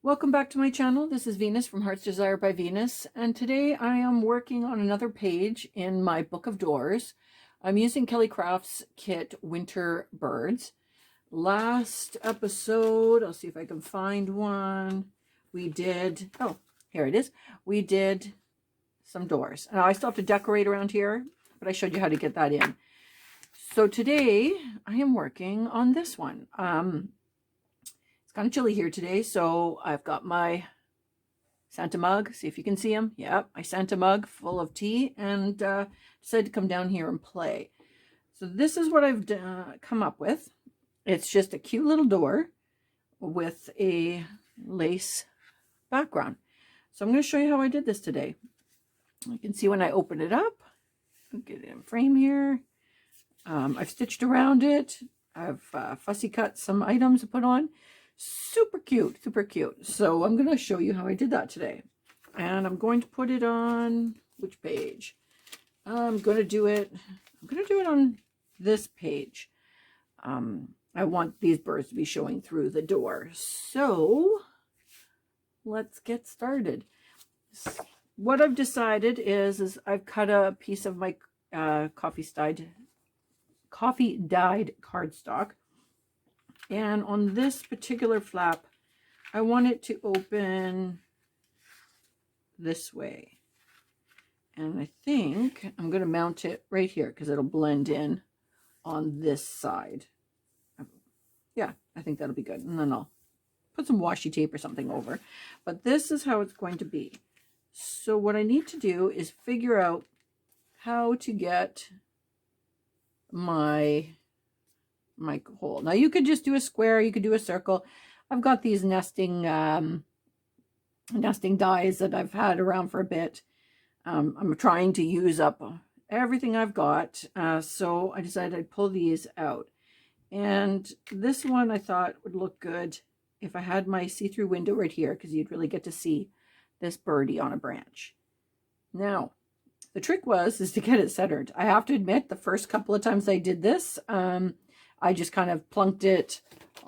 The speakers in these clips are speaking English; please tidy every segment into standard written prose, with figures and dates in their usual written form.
Welcome back to my channel. This is Venus from Heart's Desire by Venus, and today I am working on another page in my book of doors. I'm using Kelly Crafts Kit Winter Birds. Last episode, I'll see if I can find one, we did, oh, here it is. We did some doors. Now I still have to decorate around here, but I showed you how to get that in. So today I am working on this one. It's kind of chilly here today, so I've got my Santa mug. See if you can see him. Yep, my Santa mug full of tea, and decided to come down here and play. So this is what I've come up with. It's just a cute little door with a lace background. So I'm going to show you how I did this today. You can see when I open it up. I'll get it in frame here. I've stitched around it. I've fussy cut some items to put on. Super cute, super cute. So I'm going to show you how I did that today. And I'm going to put it on which page? I'm going to do it on this page. I want these birds to be showing through the door. So let's get started. What I've decided is I've cut a piece of my coffee dyed cardstock. And on this particular flap, I want it to open this way. And I think I'm going to mount it right here because it'll blend in on this side. Yeah, I think that'll be good. And then I'll put some washi tape or something over. But this is how it's going to be. So what I need to do is figure out how to get my hole. Now you could just do a square, you could do a circle. I've got these nesting dies that I've had around for a bit. I'm trying to use up everything I've got, so I decided I'd pull these out. And this one I thought would look good if I had my see-through window right here, because you'd really get to see this birdie on a branch. Now the trick is to get it centered. I have to admit, the first couple of times I did this, I just kind of plunked it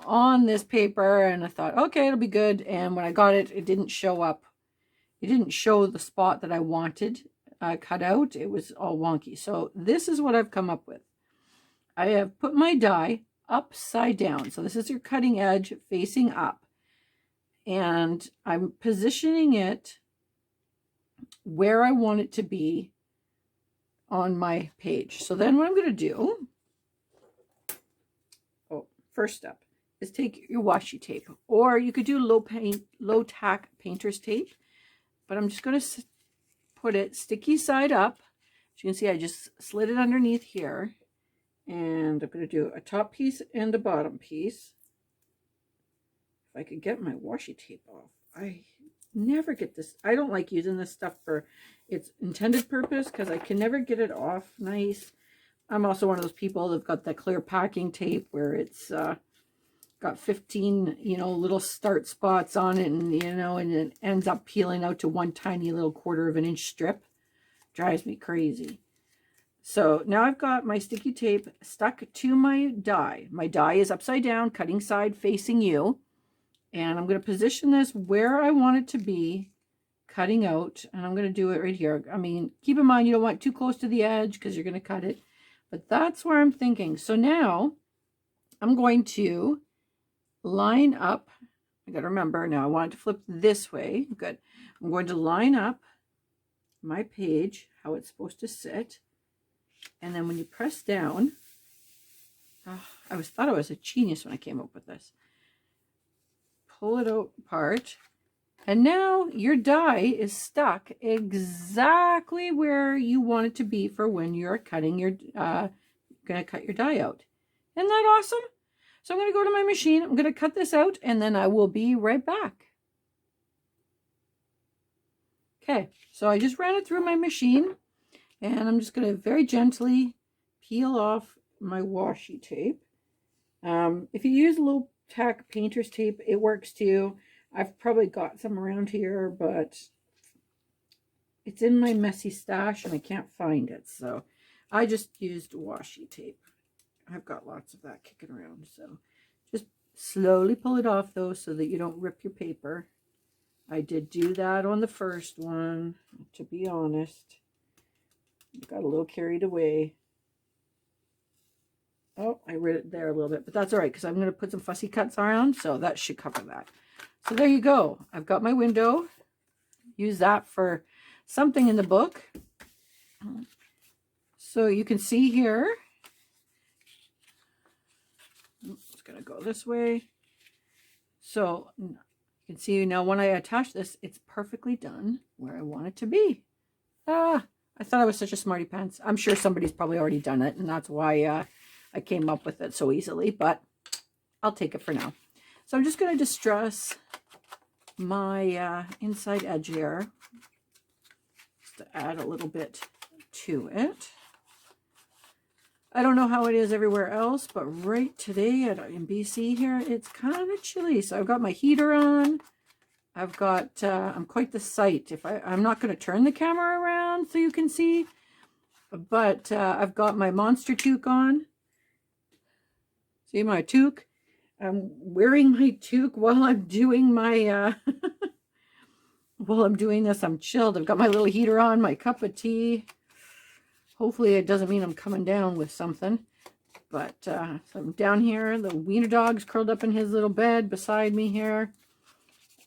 on this paper and I thought, okay, it'll be good. And when I got it, it didn't show up. It didn't show the spot that I wanted cut out. It was all wonky. So this is what I've come up with. I have put my die upside down. So this is your cutting edge facing up. And I'm positioning it where I want it to be on my page. So then what I'm going to do, first step, is take your washi tape, or you could do low tack painter's tape, but I'm just going to put it sticky side up. As you can see, I just slid it underneath here, and I'm going to do a top piece and a bottom piece. If I could get my washi tape off. I never get this. I don't like using this stuff for its intended purpose because I can never get it off nice. I'm also one of those people that've got that clear packing tape where it's got 15, little start spots on it, and, and it ends up peeling out to one tiny little 1/4 of an inch strip. Drives me crazy. So now I've got my sticky tape stuck to my die. My die is upside down, cutting side facing you. And I'm going to position this where I want it to be, cutting out. And I'm going to do it right here. I mean, keep in mind, you don't want it too close to the edge because you're going to cut it. But that's where I'm thinking. So now I'm going to line up. I got to remember now I want it to flip this way. Good. I'm going to line up my page, how it's supposed to sit. And then when you press down, I thought I was a genius when I came up with this. Pull it apart. And now your die is stuck exactly where you want it to be for when you're cutting your, going to cut your die out. Isn't that awesome? So I'm going to go to my machine. I'm going to cut this out and then I will be right back. Okay, so I just ran it through my machine and I'm just going to very gently peel off my washi tape. If you use low tack painter's tape, it works too. I've probably got some around here, but it's in my messy stash and I can't find it. So I just used washi tape. I've got lots of that kicking around. So just slowly pull it off though, so that you don't rip your paper. I did do that on the first one, to be honest. Got a little carried away. Oh, I read it there a little bit, but that's all right because I'm going to put some fussy cuts around, so that should cover that. So there you go. I've got my window. Use that for something in the book. So you can see here. It's going to go this way. So you can see now when I attach this, it's perfectly done where I want it to be. I thought I was such a smarty pants. I'm sure somebody's probably already done it, and that's why I came up with it so easily, but I'll take it for now. So I'm just going to distress my inside edge here just to add a little bit to it. I don't know how it is everywhere else, but right today in BC here, it's kind of chilly. So I've got my heater on. I've got, I'm quite the sight. I'm not going to turn the camera around so you can see, but I've got my monster toque on. See my toque? I'm wearing my toque while I'm doing my, while I'm doing this. I'm chilled. I've got my little heater on, my cup of tea. Hopefully it doesn't mean I'm coming down with something. But so I'm down here. The wiener dog's curled up in his little bed beside me here.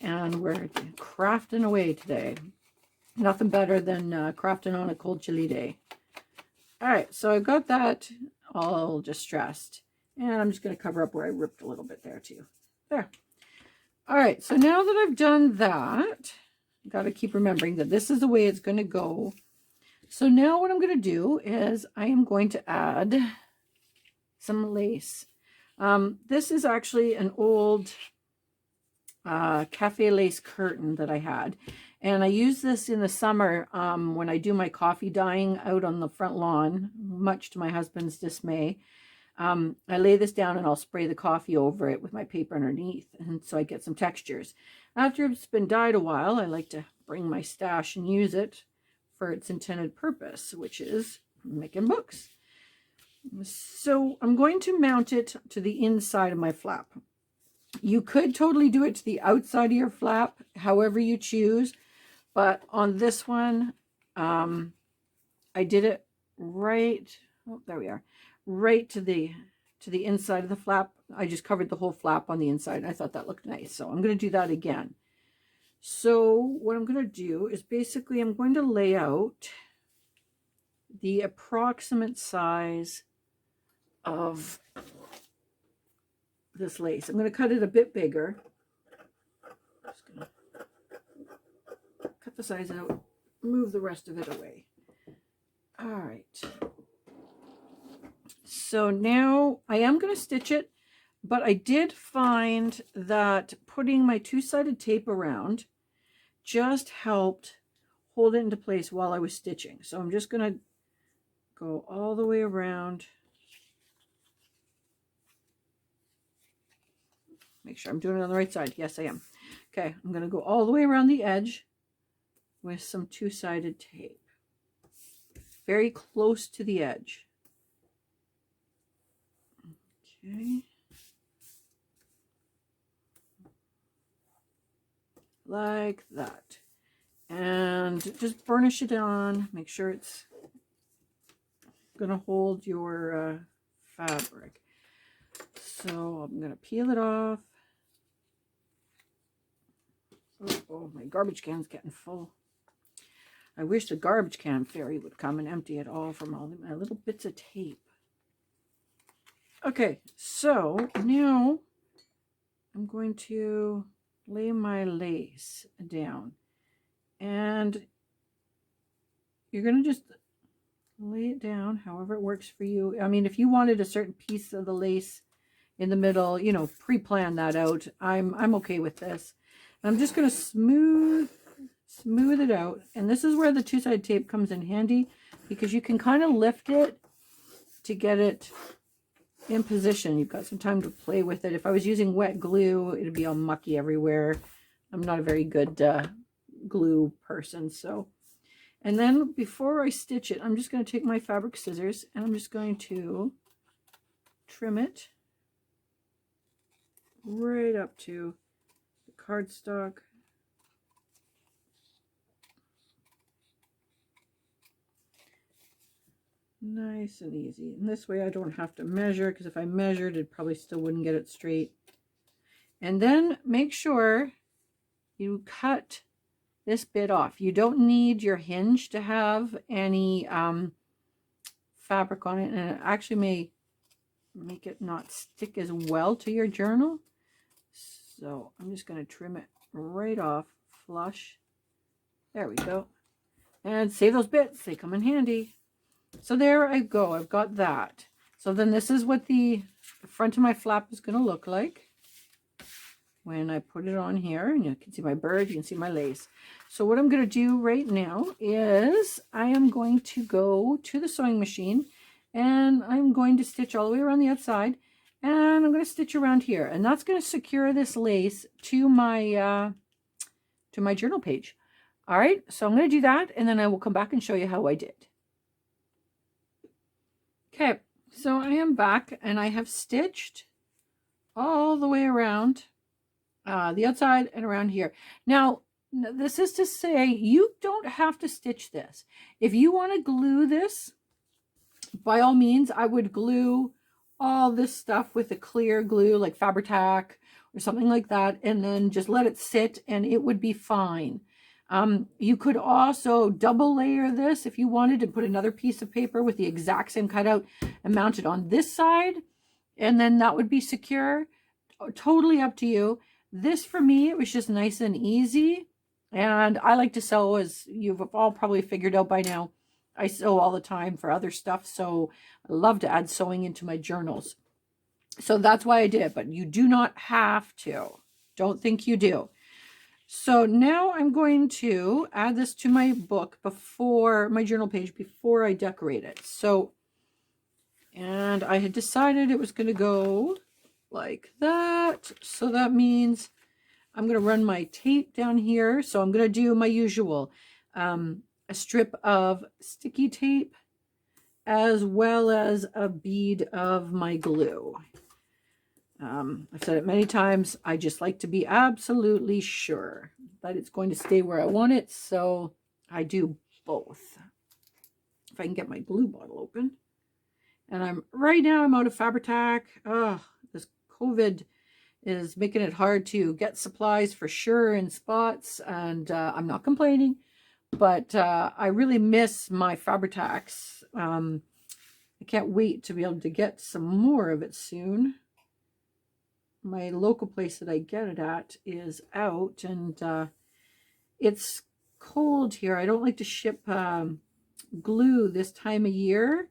And we're crafting away today. Nothing better than crafting on a cold chilly day. All right, so I've got that all distressed. And I'm just going to cover up where I ripped a little bit there too. There. All right, so now that I've done that, I've got to keep remembering that this is the way it's going to go. So now what I'm going to do is I am going to add some lace. This is actually an old cafe lace curtain that I had. And I use this in the summer when I do my coffee dyeing out on the front lawn, much to my husband's dismay. I lay this down and I'll spray the coffee over it with my paper underneath. And so I get some textures. After it's been dyed a while, I like to bring my stash and use it for its intended purpose, which is making books. So I'm going to mount it to the inside of my flap. You could totally do it to the outside of your flap, however you choose. But on this one, I did it right, oh, there we are, right to the inside of the flap. I just covered the whole flap on the inside. I thought that looked nice. So I'm going to do that again. So what I'm going to do is basically I'm going to lay out the approximate size of this lace. I'm going to cut it a bit bigger. Just going to cut the size out, move the rest of it away. All right. So now I am going to stitch it, but I did find that putting my two-sided tape around just helped hold it into place while I was stitching. So I'm just going to go all the way around. Make sure I'm doing it on the right side. Yes, I am. Okay, I'm going to go all the way around the edge with some two-sided tape. Very close to the edge. Okay. Like that. And just burnish it on. Make sure it's going to hold your fabric. So I'm going to peel it off. Oh, my garbage can's getting full. I wish the garbage can fairy would come and empty it all from all my little bits of tape. Okay, so now I'm going to lay my lace down. And you're going to just lay it down however it works for you. I mean, if you wanted a certain piece of the lace in the middle, you know, pre-plan that out. I'm okay with this. I'm just going to smooth it out. And this is where the two-sided tape comes in handy, because you can kind of lift it to get it in position. You've got some time to play with it. If I was using wet glue, it'd be all mucky everywhere. I'm not a very good glue person. So, and then before I stitch it, I'm just going to take my fabric scissors and I'm just going to trim it right up to the cardstock. Nice and easy. And this way I don't have to measure, because if I measured, it probably still wouldn't get it straight. And then make sure you cut this bit off. You don't need your hinge to have any fabric on it, and it actually may make it not stick as well to your journal. So I'm just going to trim it right off, flush. There we go. And save those bits, they come in handy. So there I go, I've got that. So then this is what the front of my flap is going to look like when I put it on here. And you can see my bird, you can see my lace. So what I'm going to do right now is I am going to go to the sewing machine, and I'm going to stitch all the way around the outside, and I'm going to stitch around here, and that's going to secure this lace to my journal page. All right, so I'm going to do that, and then I will come back and show you how I did. Okay, so I am back, and I have stitched all the way around the outside and around here. Now, this is to say you don't have to stitch this. If you want to glue this, by all means, I would glue all this stuff with a clear glue like Fabri-Tac or something like that, and then just let it sit and it would be fine. You could also double layer this if you wanted to, put another piece of paper with the exact same cutout and mount it on this side, and then that would be secure. Totally up to you. This for me, it was just nice and easy, and I like to sew, as you've all probably figured out by now. I sew all the time for other stuff, so I love to add sewing into my journals. So that's why I did it, but you do not have to. Don't think you do. So now I'm going to add this to my book before my journal page, before I decorate it. So, and I had decided it was going to go like that. So that means I'm going to run my tape down here. So I'm going to do my usual, a strip of sticky tape as well as a bead of my glue. I've said it many times, I just like to be absolutely sure that it's going to stay where I want it, so I do both. If I can get my glue bottle open. And right now I'm out of Fabri-Tac. Oh, this COVID is making it hard to get supplies for sure in spots, and I'm not complaining, but I really miss my Fabri-Tacs. I can't wait to be able to get some more of it soon. My local place that I get it at is out, and it's cold here. I don't like to ship glue this time of year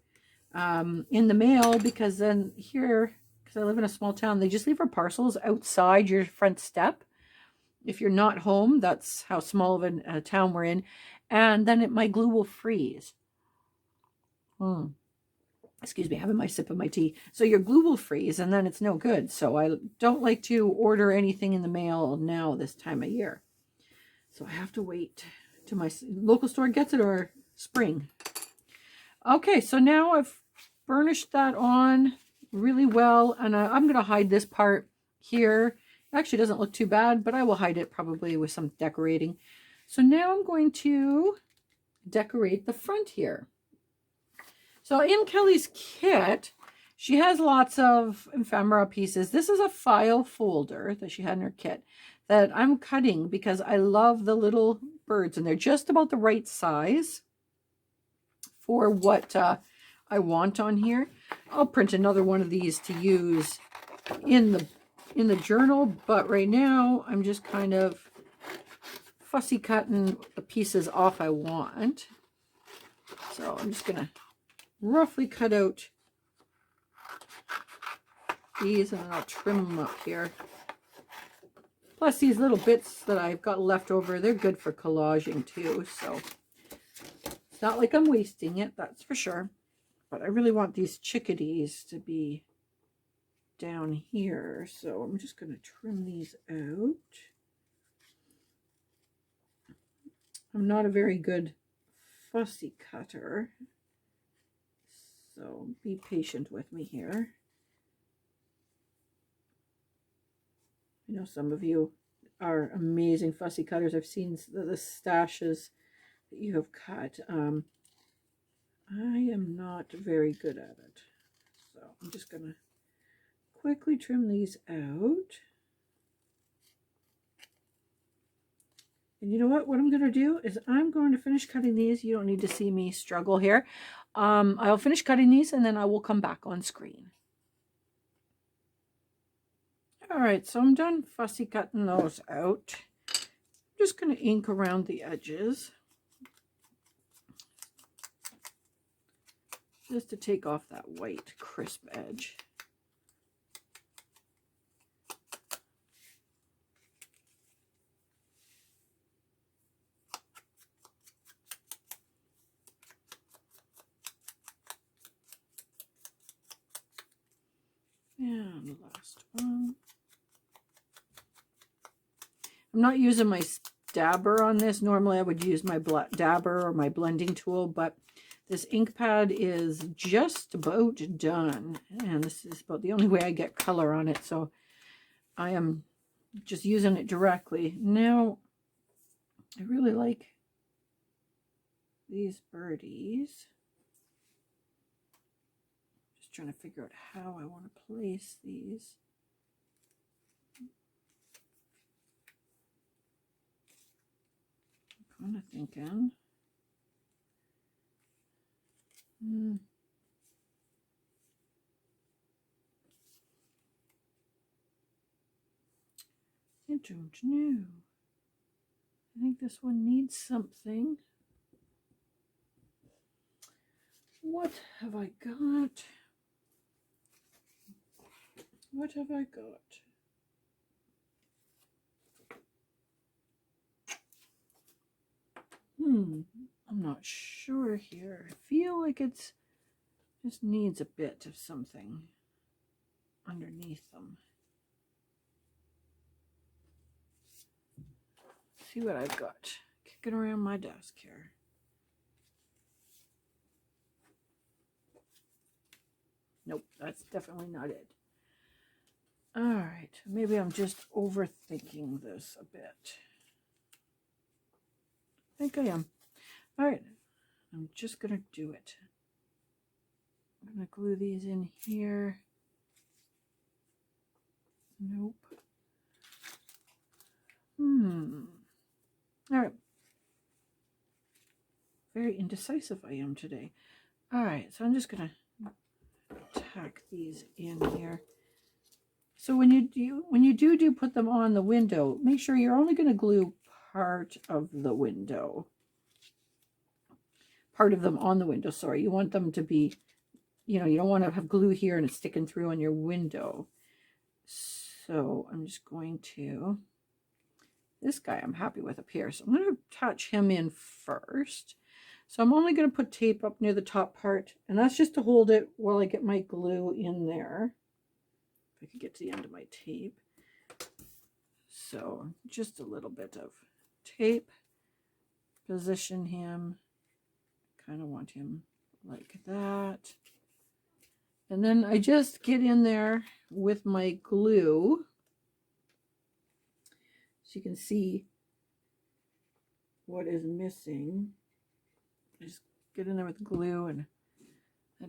in the mail, because then here, because I live in a small town, they just leave our parcels outside your front step. If you're not home, that's how small of a town we're in, and then my glue will freeze. Excuse me, having my sip of my tea. So your glue will freeze, and then it's no good. So I don't like to order anything in the mail now this time of year. So I have to wait till my local store gets it, or spring. Okay, so now I've burnished that on really well, and I'm going to hide this part here. It actually doesn't look too bad, but I will hide it probably with some decorating. So now I'm going to decorate the front here. So in Kelly's kit, she has lots of ephemera pieces. This is a file folder that she had in her kit that I'm cutting because I love the little birds, and they're just about the right size for what I want on here. I'll print another one of these to use in the journal, but right now I'm just kind of fussy cutting the pieces off I want. So I'm just gonna roughly cut out these, and then I'll trim them up here. Plus these little bits that I've got left over, they're good for collaging too, so it's not like I'm wasting it, that's for sure. But I really want these chickadees to be down here, so I'm just going to trim these out. I'm not a very good fussy cutter, so be patient with me here. I know some of you are amazing fussy cutters. I've seen the stashes that you have cut. I am not very good at it. So I'm just going to quickly trim these out. And you know what? What I'm going to do is I'm going to finish cutting these. You don't need to see me struggle here. I'll finish cutting these and then I will come back on screen. All right, so I'm done fussy cutting those out. I'm just going to ink around the edges, just to take off that white crisp edge. And the last one. I'm not using my dabber on this. Normally I would use my dabber or my blending tool, but this ink pad is just about done. And this is about the only way I get color on it. So I am just using it directly. Now, I really like these birdies. Just trying to figure out how I want to place these. I'm kind of thinking. I don't know. I think this one needs something. What have I got? What have I got? I'm not sure here. I feel like it's just needs a bit of something underneath them. See what I've got kicking around my desk here. Nope, that's definitely not it. All right, maybe I'm just overthinking this a bit. I think I am. All right, I'm just gonna do it. I'm gonna glue these in here. Nope. All right. Very indecisive I am today. All right, so I'm just gonna tack these in here. So when you do put them on the window, make sure you're only going to glue part of the window. Part of them on the window, sorry. You want them to be, you don't want to have glue here and it's sticking through on your window. So I'm just going to, this guy I'm happy with up here. So I'm going to attach him in first. So I'm only going to put tape up near the top part, and that's just to hold it while I get my glue in there. If I could get to the end of my tape. So just a little bit of tape. Position him. Kind of want him like that. And then I just get in there with my glue. So you can see what is missing. Just get in there with glue and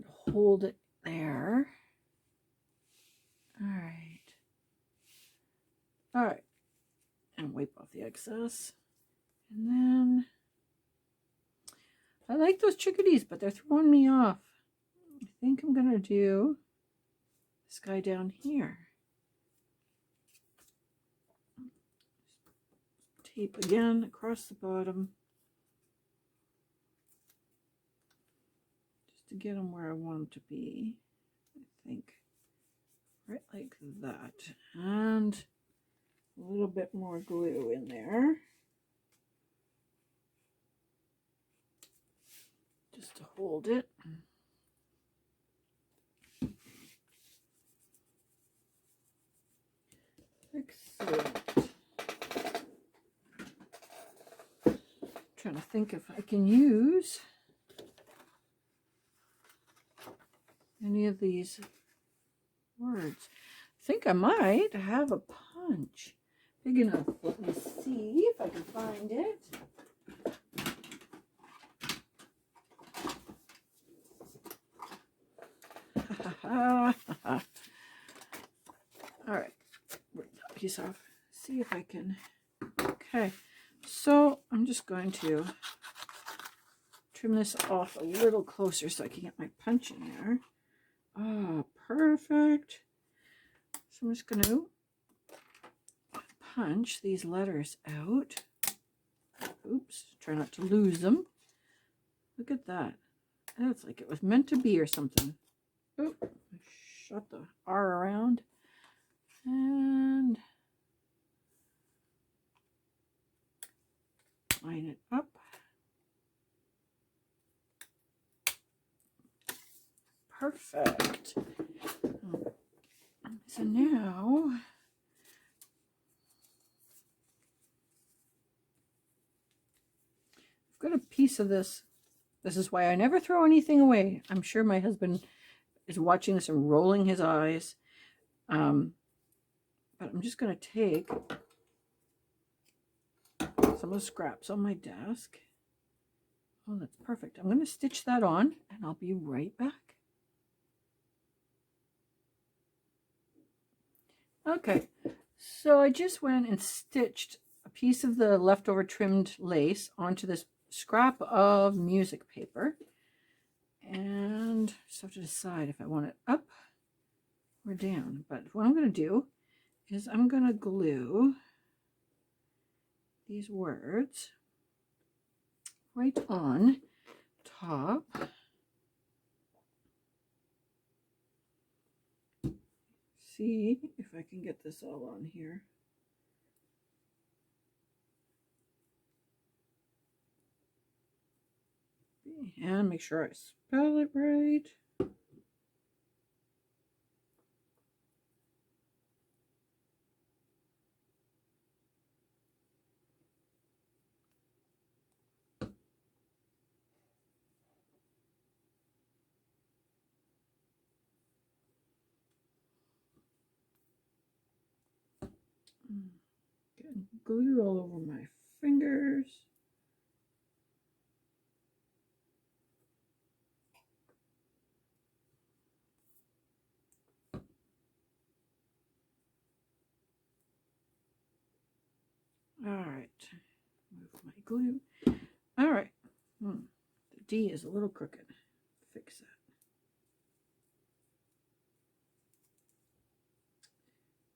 hold it there. All right, and wipe off the excess. And then I like those chickadees, but they're throwing me off. I think I'm gonna do this guy down here. Tape again across the bottom. To get them where I want them to be, I think right like that, and a little bit more glue in there just to hold it. Excellent. Trying to think if I can use any of these words. I think I might have a punch big enough. Let me see if I can find it. All right, rip that piece off. See if I can. Okay, so I'm just going to trim this off a little closer so I can get my punch in there. Oh, perfect. So I'm just going to punch these letters out. Oops, try not to lose them. Look at that. That's like it was meant to be or something. Oh, shut the R around. And line it up. Perfect. So now I've got a piece of this. This is why I never throw anything away. I'm sure my husband is watching this and rolling his eyes. But I'm just going to take some of the scraps on my desk. Oh, that's perfect. I'm going to stitch that on and I'll be right back. Okay, so I just went and stitched a piece of the leftover trimmed lace onto this scrap of music paper. And just have to decide if I want it up or down. But what I'm going to do is I'm going to glue these words right on top. See if I can get this all on here. And make sure I spell it right. Getting glue all over my fingers. All right, move my glue. All right, the D is a little crooked. Fix that.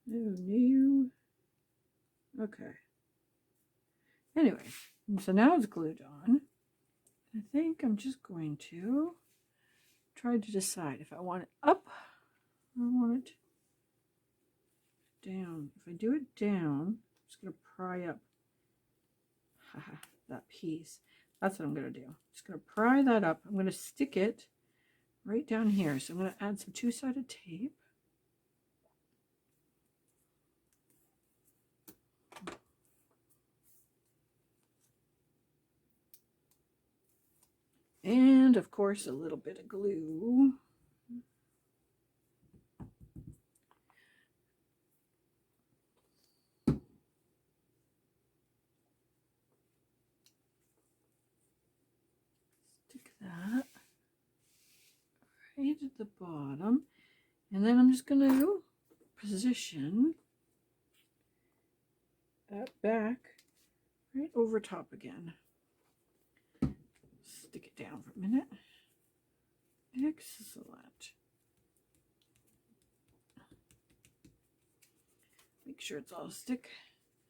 No. Okay. Anyway, so now it's glued on. I think I'm just going to try to decide if I want it up or I want it down. If I do it down, I'm just going to pry up that piece. That's what I'm going to do. I'm just going to pry that up. I'm going to stick it right down here. So I'm going to add some two-sided tape. And of course a little bit of glue. Stick that right at the bottom. And then I'm just going to position that back right over top again. Stick it down for a minute. Excellent. Make sure it's all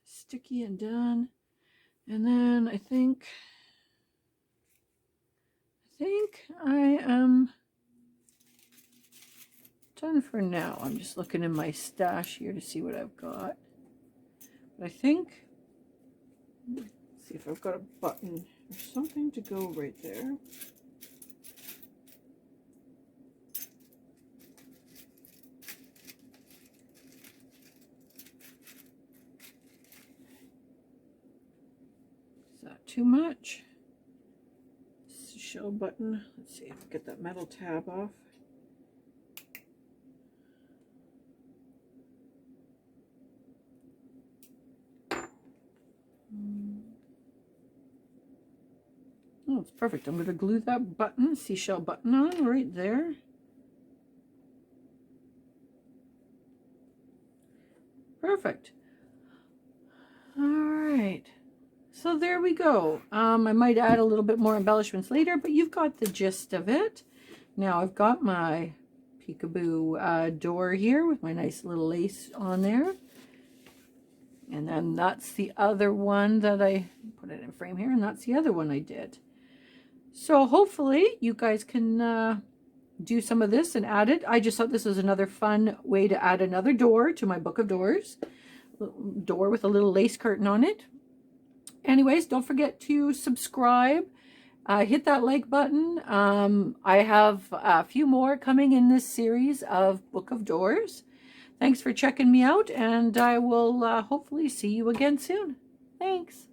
sticky and done. And then I think I am done for now. I'm just looking in my stash here to see what I've got. But I think, let's see if I've got a button or something to go right there. Is that too much? Shell button. Let's see if I get that metal tab off. Oh, it's perfect. I'm going to glue that button, seashell button on right there. Perfect. All right. So there we go. I might add a little bit more embellishments later, but you've got the gist of it. Now I've got my peekaboo door here with my nice little lace on there. And then that's the other one that I put it in frame here, and that's the other one I did. So hopefully you guys can do some of this and add it. I just thought this was another fun way to add another door to my book of doors. Door with a little lace curtain on it. Anyways, don't forget to subscribe. Hit that like button. I have a few more coming in this series of Book of Doors. Thanks for checking me out, and I will hopefully see you again soon. Thanks.